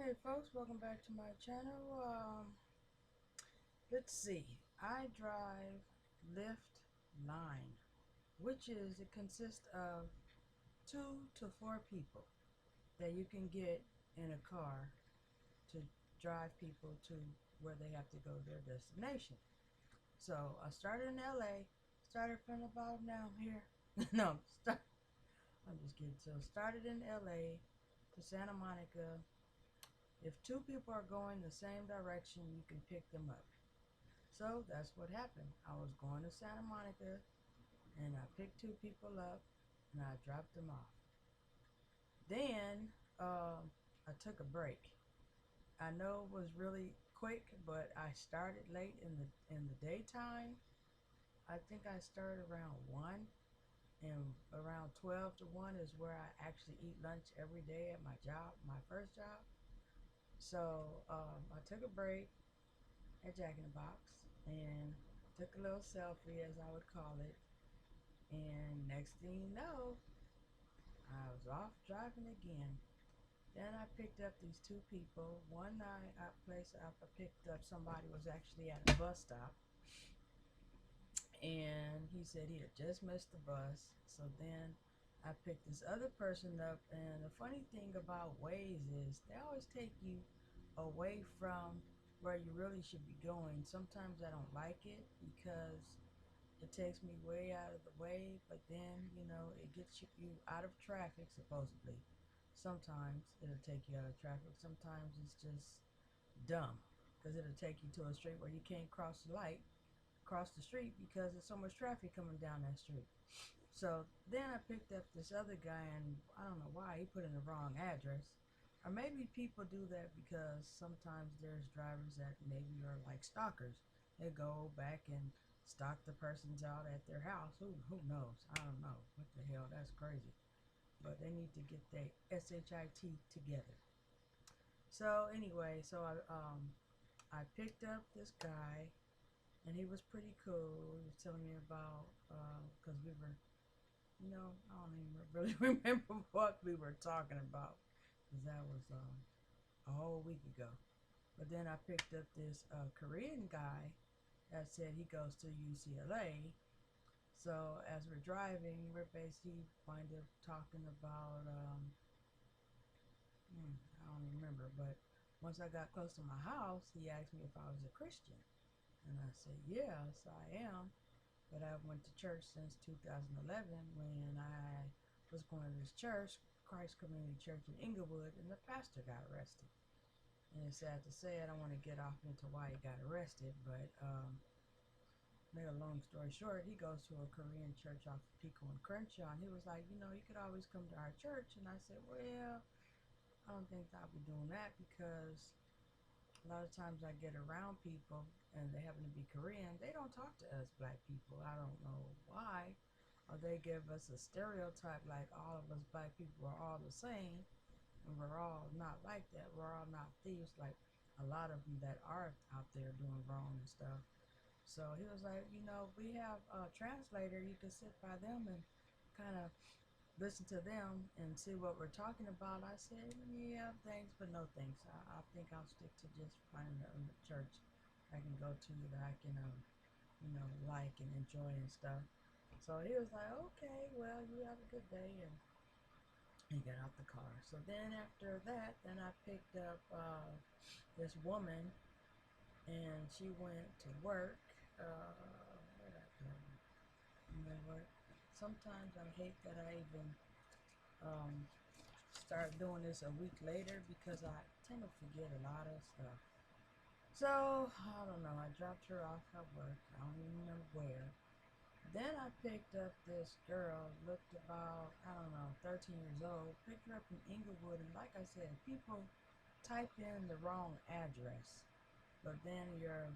Hey folks, welcome back to my channel. Let's see. I drive Lyft Line, which is it consists of 2 to 4 people that you can get in a car to drive people to where they have to go to their destination. So I started in LA, started from about now here. No, I'm just kidding. So started in LA to Santa Monica. If 2 people are going the same direction, you can pick them up. So that's what happened. I was going to Santa Monica and I picked 2 people up and I dropped them off. Then I took a break. I know it was really quick, but I started late in the daytime. I think I started around 1, and around 12 to 1 is where I actually eat lunch every day at my job, my first job. So I took a break at Jack in the Box and took a little selfie, as I would call it. And next thing you know, I was off driving again. Then I picked up these 2 people. One night I picked up somebody who was actually at a bus stop, and he said he had just missed the bus. So then I picked this other person up, and the funny thing about Waze is they always take you away from where you really should be going. Sometimes I don't like it because it takes me way out of the way, but then, it gets you out of traffic, supposedly. Sometimes it'll take you out of traffic. Sometimes it's just dumb because it'll take you to a street where you can't cross the street because there's so much traffic coming down that street. So then I picked up this other guy, and I don't know why he put in the wrong address. Or maybe people do that because sometimes there's drivers that maybe are like stalkers. They go back and stalk the persons out at their house. Who knows? I don't know. What the hell? That's crazy. But they need to get their SHIT together. So anyway, I picked up this guy, and he was pretty cool. He was telling me about because we were, I don't even really remember what we were talking about because that was a whole week ago. But then I picked up this Korean guy that said he goes to UCLA. So as we're driving, we're basically kind of talking about, I don't even remember, but once I got close to my house, he asked me if I was a Christian. And I said, yes, I am. But I went to church since 2011 when I was going to this church, Christ Community Church in Inglewood, and the pastor got arrested. And it's sad to say, I don't want to get off into why he got arrested, but make a long story short, he goes to a Korean church off of Pico and Crenshaw, and he was like, you could always come to our church. And I said, well, I don't think I'll be doing that because a lot of times I get around people and they happen to be Korean, they don't talk to us black people. I don't know why. Or they give us a stereotype like all of us black people are all the same, and we're all not like that. We're all not thieves like a lot of them that are out there doing wrong and stuff. So he was like, we have a translator. You can sit by them and kind of listen to them and see what we're talking about. I said, yeah, thanks, but no thanks. I think I'll stick to just finding a church I can go to that I can, like and enjoy and stuff. So he was like, okay, well, you have a good day, and he got out the car. So then after that, then I picked up this woman, and she went to work. What did I do? You know what? Sometimes I hate that I even um, start doing this a week later because I tend to forget a lot of stuff. So, I don't know, I dropped her off at work, I don't even remember where. Then I picked up this girl, looked about, I don't know, 13 years old, picked her up in Inglewood, and like I said, people type in the wrong address, but then you're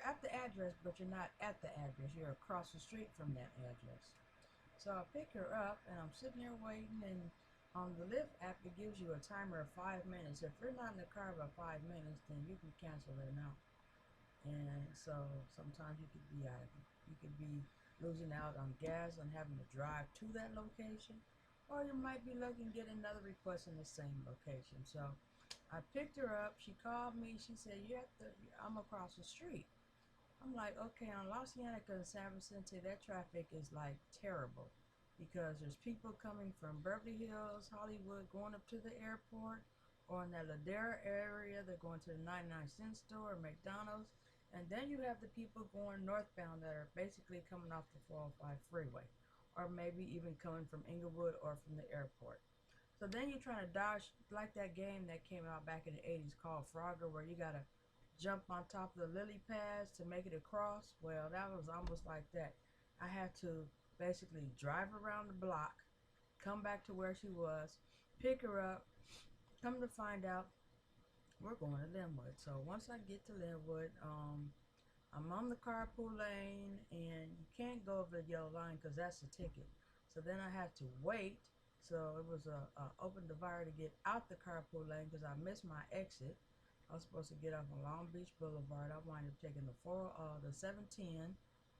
at the address, but you're not at the address, you're across the street from that address. So I pick her up, and I'm sitting there waiting, and on the Lyft app, it gives you a timer of 5 minutes. If you're not in the car by 5 minutes, then you can cancel it now. And so sometimes you could be losing out on gas and having to drive to that location, or you might be looking to get another request in the same location. So I picked her up. She called me. She said, "You have to. I'm across the street." I'm like, okay, on La Cienega and San Vicente, that traffic is like terrible because there's people coming from Beverly Hills, Hollywood, going up to the airport, or in that Ladera area, they're going to the 99-cent store or McDonald's. And then you have the people going northbound that are basically coming off the 405 freeway, or maybe even coming from Inglewood or from the airport. So then you're trying to dodge, like that game that came out back in the 80s called Frogger, where you gotta jump on top of the lily pads to make it across. Well, that was almost like that. I had to basically drive around the block, come back to where she was, pick her up. Come to find out, we're going to Linwood. So once I get to Linwood, I'm on the carpool lane, and you can't go over the yellow line because that's a ticket. So then I had to wait. So it was a open divider to get out the carpool lane because I missed my exit. I was supposed to get off on Long Beach Boulevard. I wound up taking the 710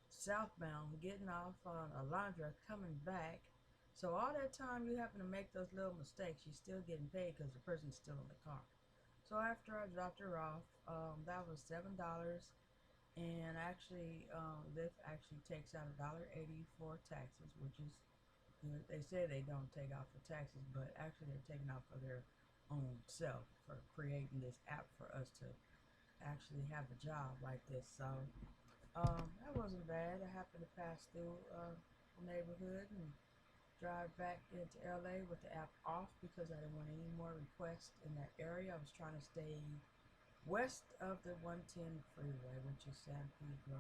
southbound, getting off on Alondra, coming back. So all that time you happen to make those little mistakes, you're still getting paid because the person's still in the car. So after I dropped her off, that was $7. And actually, Lyft actually takes out $1.80 for taxes, which is good. They say they don't take out for taxes, but actually they're taking out for their own self for creating this app for us to actually have a job like this. So that wasn't bad. I happened to pass through the neighborhood and drive back into LA with the app off because I didn't want any more requests in that area. I was trying to stay west of the 110 freeway, which is San Pedro.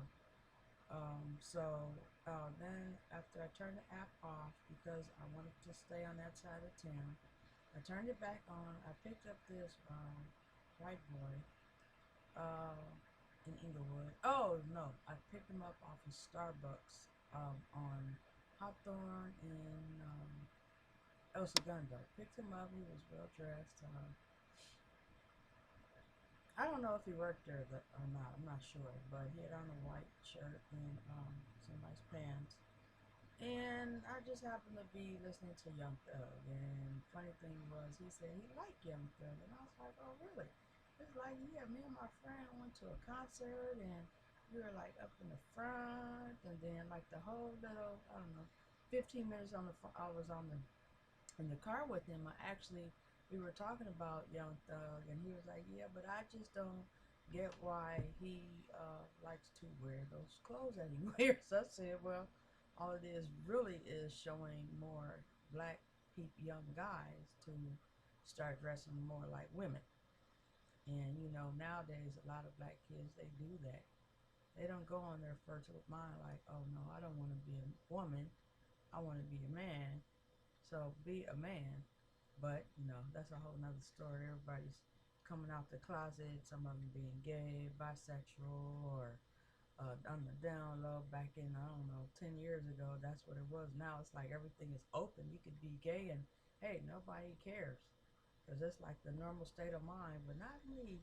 Then after I turned the app off because I wanted to stay on that side of town, I turned it back on. I picked up this white boy in Inglewood. Oh no, I picked him up off of Starbucks on Hawthorne in El Segundo. Picked him up. He was well dressed. I don't know if he worked there or not. I'm not sure, but he had on a white shirt and some nice pants. And I just happened to be listening to Young Thug, and funny thing was, he said he liked Young Thug, and I was like, oh really? It's like, yeah, me and my friend went to a concert, and we were like up in the front, and then like the whole little, I don't know, 15 minutes I was on the in the car with him. We were talking about Young Thug, and he was like, yeah, but I just don't get why he likes to wear those clothes that he wears. I said, well, all it is really is showing more black young guys to start dressing more like women. And you know, nowadays a lot of black kids, they do that. They don't go on their first mind like, oh no, I don't want to be a woman, I want to be a man. So be a man. But you know, that's a whole nother story. Everybody's coming out the closet, some of them being gay, bisexual, or on the down low. Back in, I don't know, 10 years ago, that's what it was. Now it's like everything is open. You could be gay and hey, nobody cares because it's like the normal state of mind. But not me.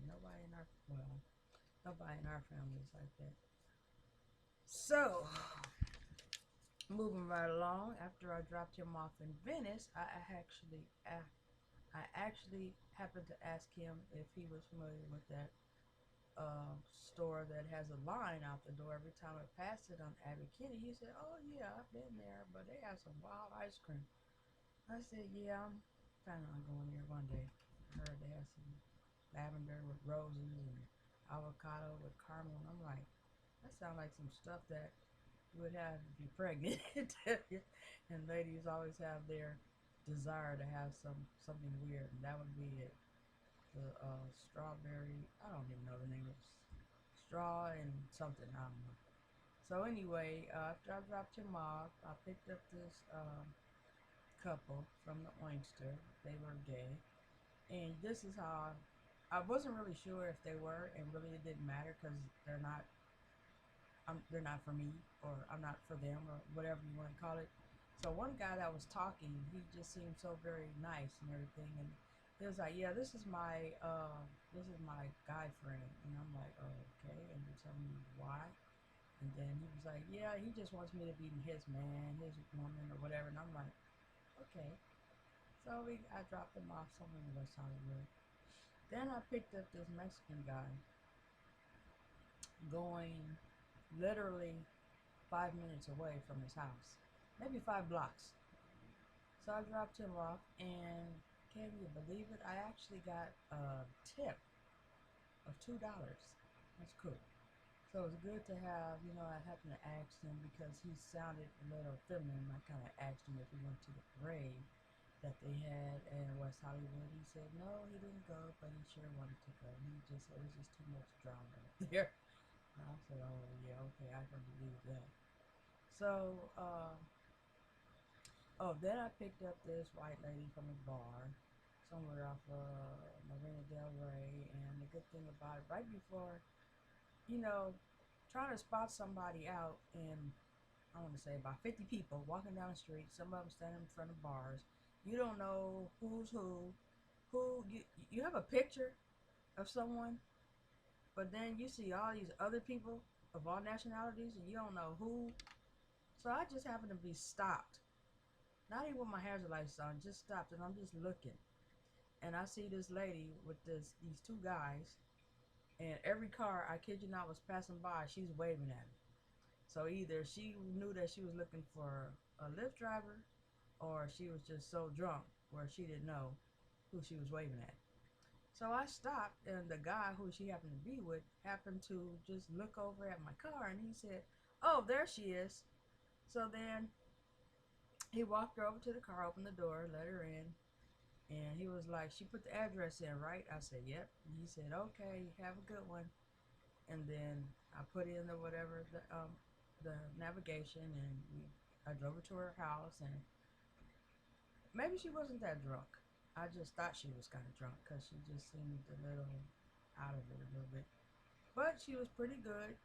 Nobody in our, well, nobody in our family is like that. So moving right along, after I dropped him off in Venice, I actually happened to ask him if he was familiar with that store that has a line out the door every time I passed it on Abbey Kinney. He said, oh yeah, I've been there, but they have some wild ice cream. I said, yeah, I'm planning on going there one day. I heard they have some lavender with roses and avocado with caramel. And I'm like, that sounds like some stuff that you would have if you're pregnant. And ladies always have their desire to have something weird, and that would be it. The strawberry, I don't even know the name of straw and something, I don't know. So anyway, after I dropped him off, I picked up this couple from the Oyster. They were gay, and this is how I wasn't really sure if they were, and really it didn't matter because they're not for me, or I'm not for them, or whatever you want to call it. So one guy that was talking, he just seemed so very nice and everything, and he was like, "Yeah, this is my guy friend," and I'm like, "Oh, okay." And he told me why, and then he was like, "Yeah, he just wants me to be his man, his woman, or whatever," and I'm like, "Okay." So I dropped him off somewhere in West Hollywood. Then I picked up this Mexican guy going literally 5 minutes away from his house, maybe 5 blocks. So I dropped him off, and can you believe it? I actually got a tip of $2. That's cool. So it's good to have, I happened to ask him because he sounded a little feminine. I kind of asked him if he went to the parade that they had in West Hollywood. He said no, he didn't go, but he sure wanted to go. He just said it was just too much drama there. And I said, oh yeah, okay, I can believe that. So, then I picked up this white lady from a bar somewhere off Marina Del Rey, and the good thing about it, right before, you know, trying to spot somebody out, and I want to say about 50 people walking down the street, some of them standing in front of bars. You don't know who's who. You have a picture of someone, but then you see all these other people of all nationalities, and you don't know who. So I just happened to be stopped. Not even with my hazard lights on, just stopped, and I'm just looking. And I see this lady with these two guys, and every car, I kid you not, was passing by, she's waving at me. So either she knew that she was looking for a Lyft driver, or she was just so drunk where she didn't know who she was waving at. So I stopped, and the guy who she happened to be with happened to just look over at my car, and he said, oh, there she is. So then he walked her over to the car, opened the door, let her in, and he was like, she put the address in, right? I said, yep. And he said, okay, have a good one. And then I put in the whatever, the navigation, and I drove her to her house, and maybe she wasn't that drunk. I just thought she was kind of drunk because she just seemed a little out of it a little bit. But she was pretty good.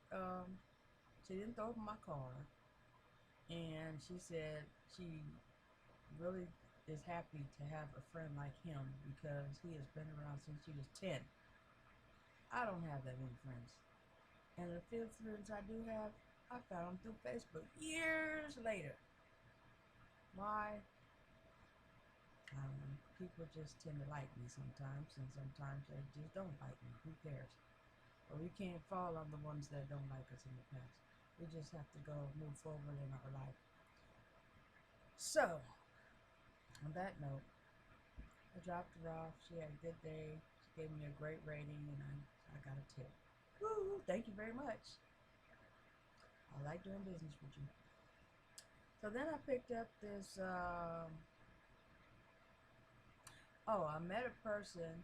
She didn't throw up in my car. And she said she really is happy to have a friend like him because he has been around since she was 10. I don't have that many friends. And the few friends I do have, I found them through Facebook years later. Why? I don't know. People just tend to like me sometimes, and sometimes they just don't like me. Who cares? But we can't fall on the ones that don't like us in the past. We just have to go move forward in our life. So, on that note, I dropped her off. She had a good day. She gave me a great rating, and I got a tip. Woo! Thank you very much. I like doing business with you. So then I picked up this, I met a person.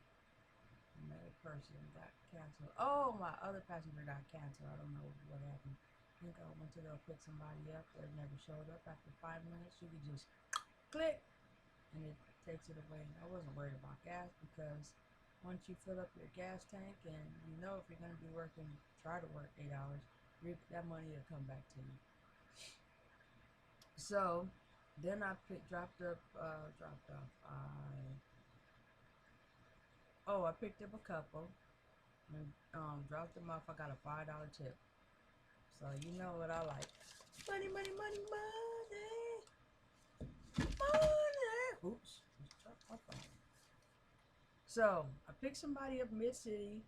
Got canceled. Oh, my other passenger got canceled. I don't know what happened. I think I went to go pick somebody up. They never showed up. After 5 minutes, you could just click, and it takes it away. And I wasn't worried about gas because once you fill up your gas tank, and you know if you're going to be working, try to work 8 hours, that money will come back to you. So then I dropped off. I picked up a couple and dropped them off. I got a $5 tip. So you know what I like. Money, money, money, money. Money. Oops. So I picked somebody up mid-city,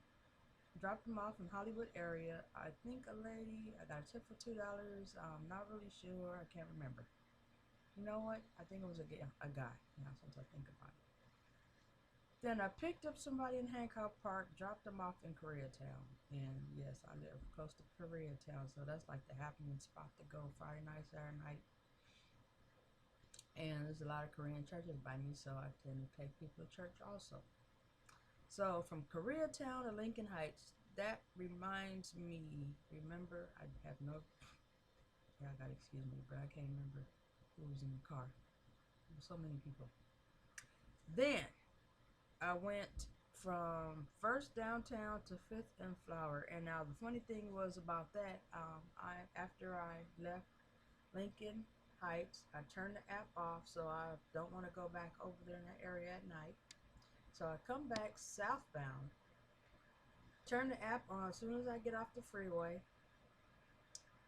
dropped them off in Hollywood area. I think a lady, I got a tip for $2. I'm not really sure. I can't remember. You know what? I think it was a guy. Since I think about it. Then I picked up somebody in Hancock Park, dropped them off in Koreatown. And yes, I live close to Koreatown, so that's like the happening spot to go Friday night, Saturday night. And there's a lot of Korean churches by me, so I tend to take people to church also. So from Koreatown to Lincoln Heights, that reminds me, remember, I have no, yeah, I gotta excuse me, but I can't remember who was in the car. There were so many people. Then I went from first downtown to 5th and Flower. And now the funny thing was about that, after I left Lincoln Heights, I turned the app off, so I don't want to go back over there in that area at night. So I come back southbound, turn the app on as soon as I get off the freeway,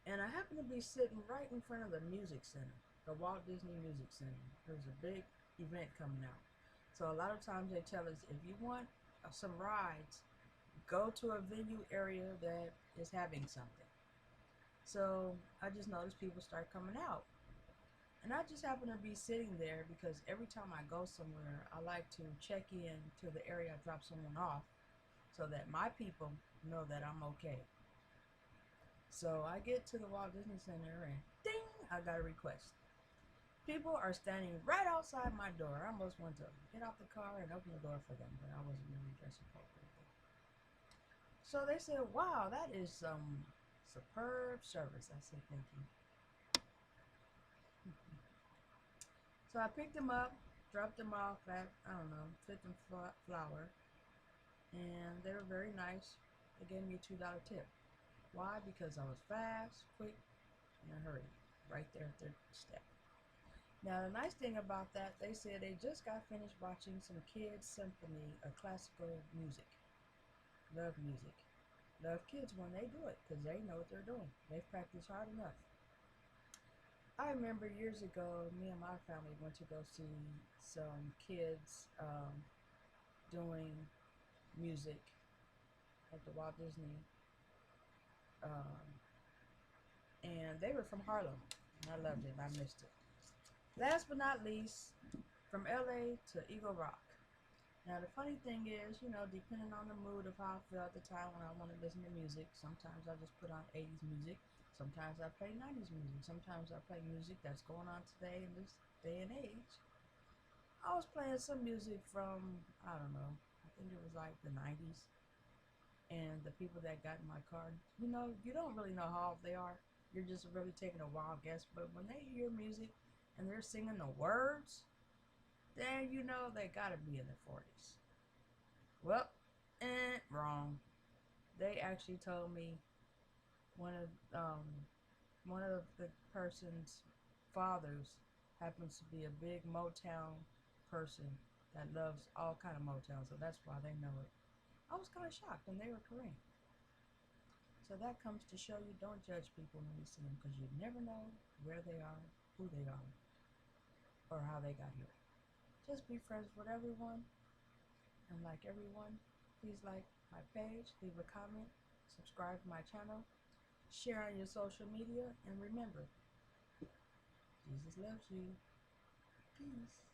and I happen to be sitting right in front of the Music Center, the Walt Disney Music Center. There's a big event coming out. So a lot of times they tell us, if you want some rides, go to a venue area that is having something. So I just noticed people start coming out. And I just happen to be sitting there because every time I go somewhere, I like to check in to the area I drop someone off so that my people know that I'm okay. So I get to the Walt Disney Center and ding, I got a request. People are standing right outside my door. I almost wanted to get out the car and open the door for them, but I wasn't really dressed appropriately. So they said, wow, that is some superb service. I said, thank you. So I picked them up, dropped them off at, I don't know, Fifth and Flower, and they were very nice. They gave me a $2 tip. Why? Because I was fast, quick, in a hurry, right there at their step. Now, the nice thing about that, they said they just got finished watching some kids' symphony of classical music. Love music. Love kids when they do it, because they know what they're doing. They've practiced hard enough. I remember years ago, me and my family went to go see some kids doing music at the Walt Disney, and they were from Harlem, and I loved it, and I missed it. Last but not least, from LA to Eagle Rock. Now the funny thing is, you know, depending on the mood of how I feel at the time when I want to listen to music, sometimes I just put on 80s music, sometimes I play 90s music, sometimes I play music that's going on today in this day and age. I was playing some music from, I don't know, I think it was like the 90s, and the people that got in my car, you know, you don't really know how old they are. You're just really taking a wild guess, but when they hear music and they're singing the words, then you know they gotta be in their 40s. Well, wrong. They actually told me one of um, one of the person's fathers happens to be a big Motown person that loves all kind of Motown, so that's why they know it. I was kind of shocked, and they were correct. So that comes to show you, don't judge people when you see them, because you never know where they are, who they are, or how they got here. Just be friends with everyone, and like everyone, please like my page, leave a comment, subscribe to my channel, share on your social media, and remember, Jesus loves you. Peace.